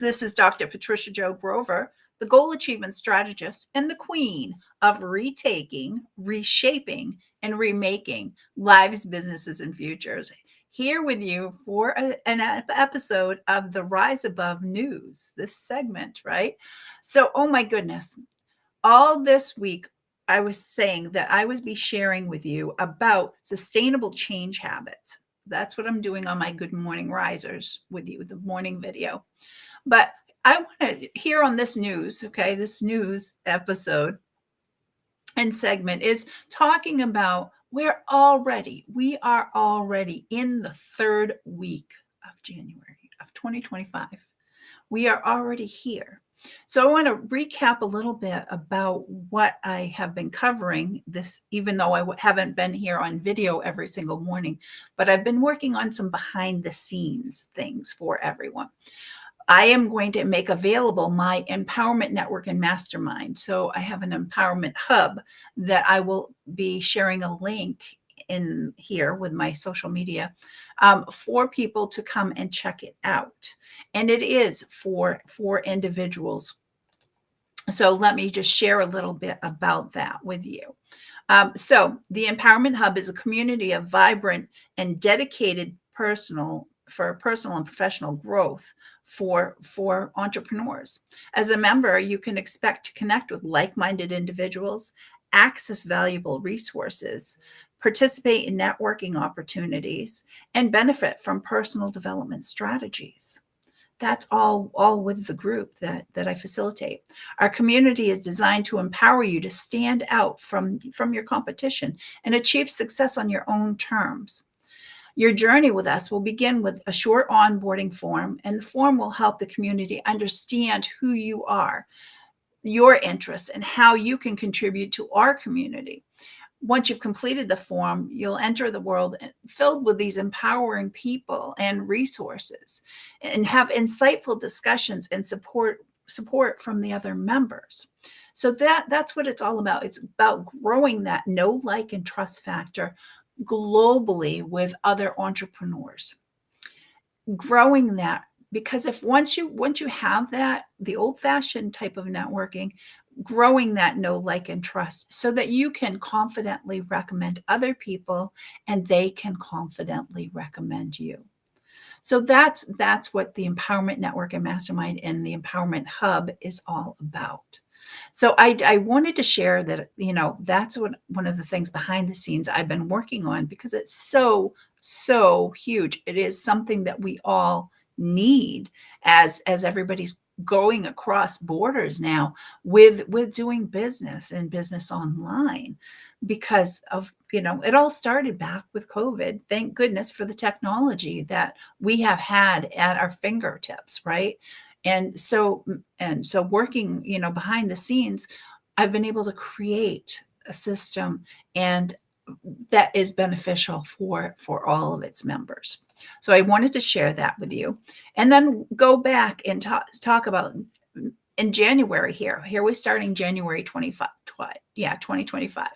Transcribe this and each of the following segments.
This is Dr. Patricia Jo Grover, the goal achievement strategist and the queen of retaking, reshaping, and remaking lives, businesses, and futures. Here with you for an episode of the Rise Above News, this segment, right? So, oh my goodness, all this week, I was saying that I would be sharing with you about sustainable change habits. That's what I'm doing on my Good Morning Risers with you, the morning video. But I want to hear on this news, okay, this news episode and segment is talking about we are already in the third week of January of 2025. We are already here. So I want to recap a little bit about what I have been covering this, even though I haven't been here on video every single morning, but I've been working on some behind the scenes things for everyone. I am going to make available my empowerment network and mastermind. So I have an empowerment hub that I will be sharing a link in here with my social media for people to come and check it out. And it is for individuals. So let me just share a little bit about that with you. So the Empowerment Hub is a community of vibrant and dedicated personal and professional growth for entrepreneurs. As a member, you can expect to connect with like-minded individuals, access valuable resources, participate in networking opportunities, and benefit from personal development strategies. That's all with the group that I facilitate. Our community is designed to empower you to stand out from your competition and achieve success on your own terms. Your journey with us will begin with a short onboarding form, and the form will help the community understand who you are, your interests, and how you can contribute to our community. Once you've completed the form, you'll enter the world filled with these empowering people and resources and have insightful discussions and support from the other members. So that's what it's all about. It's about growing that know, like, and trust factor globally with other entrepreneurs. Growing that, because if once you have that, the old-fashioned type of networking, growing that know, like, and trust so that you can confidently recommend other people and they can confidently recommend you. So that's what the Empowerment Network and Mastermind and the Empowerment Hub is all about. So I wanted to share that, that's one of the things behind the scenes I've been working on, because it's so huge. It is something that we all need as everybody's going across borders now with doing business and business online, because of, it all started back with COVID. Thank goodness for the technology that we have had at our fingertips, right? And so working, behind the scenes, I've been able to create a system and that is beneficial for all of its members. So I wanted to share that with you, and then go back and talk about in January here. Here we're starting January 2025.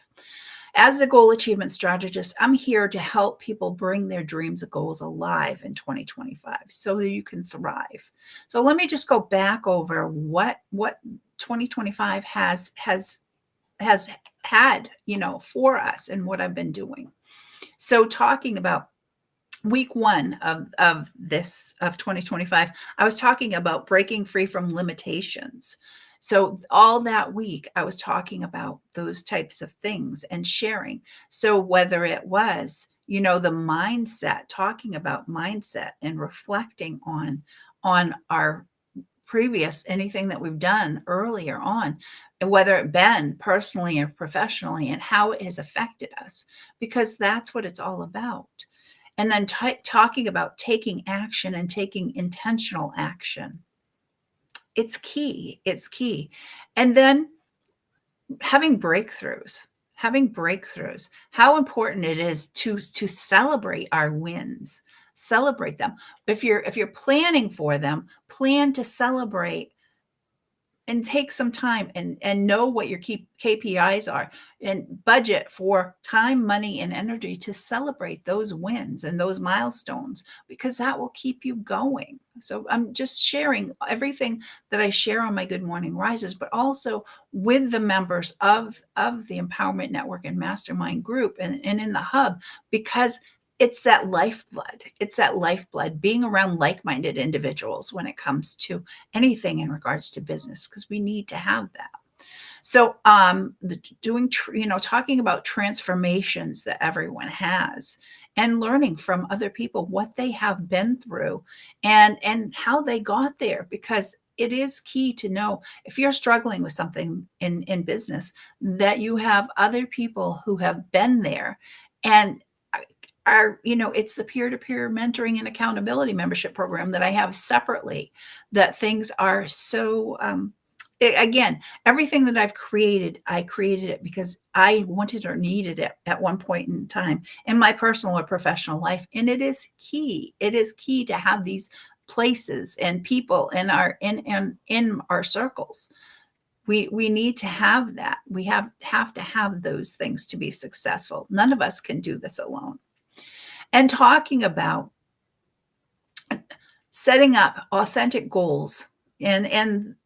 As a goal achievement strategist, I'm here to help people bring their dreams and goals alive in 2025 so that you can thrive. So let me just go back over what 2025 has had, for us, and what I've been doing. So talking about week one of 2025, I was talking about breaking free from limitations. So all that week, I was talking about those types of things and sharing. So whether it was, the mindset, talking about mindset and reflecting on our previous, anything that we've done earlier on, and whether it been personally or professionally, and how it has affected us, because that's what it's all about. And then talking about taking action and taking intentional action. It's key. And then having breakthroughs, how important it is to celebrate our wins, celebrate them. If you're planning for them, plan to celebrate and take some time and know what your key KPIs are and budget for time, money, and energy to celebrate those wins and those milestones, because that will keep you going. So I'm just sharing everything that I share on my Good Morning Rises, but also with the members of the Empowerment Network and Mastermind group and in the hub, because it's that lifeblood. It's that lifeblood, being around like-minded individuals when it comes to anything in regards to business, because we need to have that. So talking about transformations that everyone has, and learning from other people what they have been through and how they got there, because it is key to know, if you're struggling with something in business, that you have other people who have been there and it's the peer-to-peer mentoring and accountability membership program that I have separately, that things are so again, everything that I created it because I wanted or needed it at one point in time in my personal or professional life. And it is key. It is key to have these places and people in our circles. We need to have that. We have to have those things to be successful. None of us can do this alone. And talking about setting up authentic goals and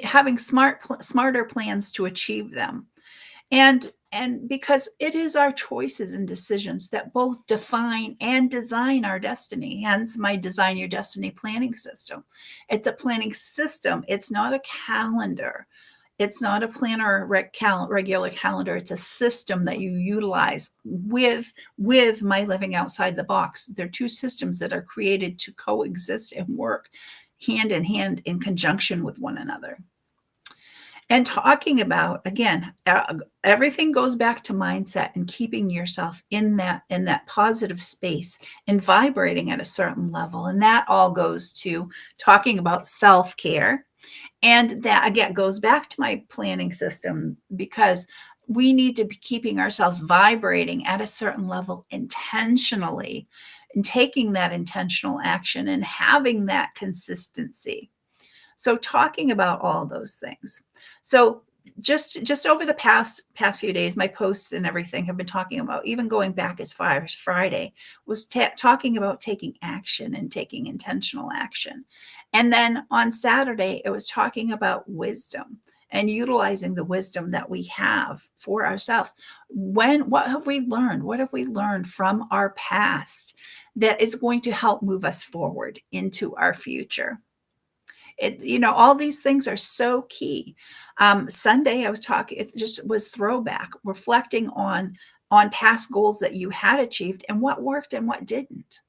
having smarter plans to achieve them. And because it is our choices and decisions that both define and design our destiny, hence my Design Your Destiny planning system. It's a planning system. It's not a calendar. It's not a planner or regular calendar. It's a system that you utilize with my Living Outside the Box. They're two systems that are created to coexist and work hand in hand in conjunction with one another. And talking about, again, everything goes back to mindset and keeping yourself in that positive space and vibrating at a certain level. And that all goes to talking about self-care. And that, again, goes back to my planning system, because we need to be keeping ourselves vibrating at a certain level intentionally, and taking that intentional action and having that consistency. So talking about all those things. So just over the past few days, my posts and everything have been talking about, even going back as far as Friday, was talking about taking action and taking intentional action. And then on Saturday, it was talking about wisdom and utilizing the wisdom that we have for ourselves. What have we learned? What have we learned from our past that is going to help move us forward into our future? All these things are so key. Sunday, I was talking, it just was throwback, reflecting on past goals that you had achieved and what worked and what didn't.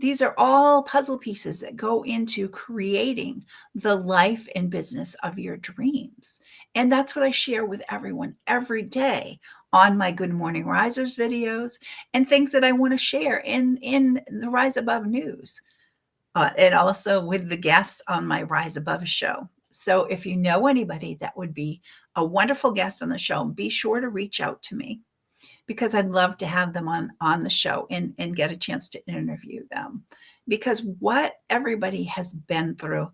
These are all puzzle pieces that go into creating the life and business of your dreams. And that's what I share with everyone every day on my Good Morning Risers videos, and things that I want to share in the Rise Above news. And also with the guests on my Rise Above show. So if you know anybody that would be a wonderful guest on the show, be sure to reach out to me, because I'd love to have them on the show and get a chance to interview them. Because what everybody has been through,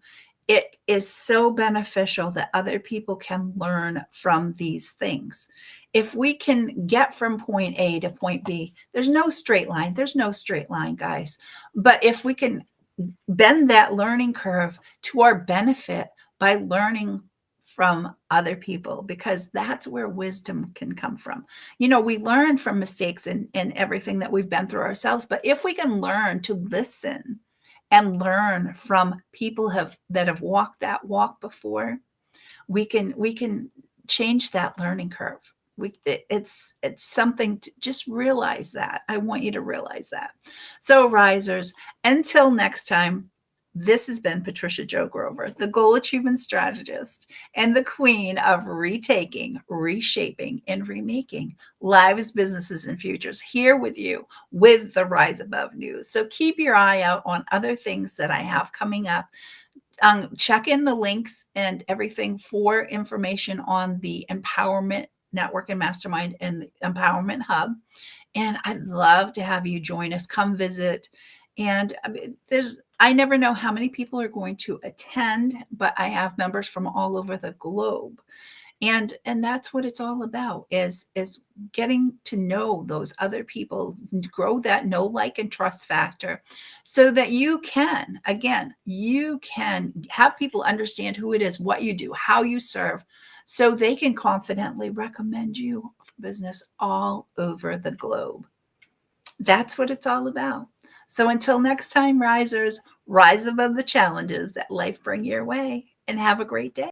it is so beneficial that other people can learn from these things. If we can get from point A to point B, there's no straight line. There's no straight line, guys. But if we can bend that learning curve to our benefit by learning from other people, because that's where wisdom can come from. We learn from mistakes and everything that we've been through ourselves, but if we can learn to listen and learn from people that have walked that walk before, we can change that learning curve. It's something to just realize that. I want you to realize that. So risers, until next time, this has been Patricia Jo Grover, the goal achievement strategist and the queen of retaking, reshaping, and remaking lives, businesses, and futures, here with you with the Rise Above news. So keep your eye out on other things that I have coming up. Check in the links and everything for information on the Empowerment Network and Mastermind and the Empowerment Hub. And I'd love to have you join us. Come visit And I never know how many people are going to attend, but I have members from all over the globe. And that's what it's all about, is getting to know those other people, grow that know, like, and trust factor, so that you can, again, you can have people understand who it is, what you do, how you serve, so they can confidently recommend you for business all over the globe. That's what it's all about. So until next time, risers, rise above the challenges that life bring your way, and have a great day.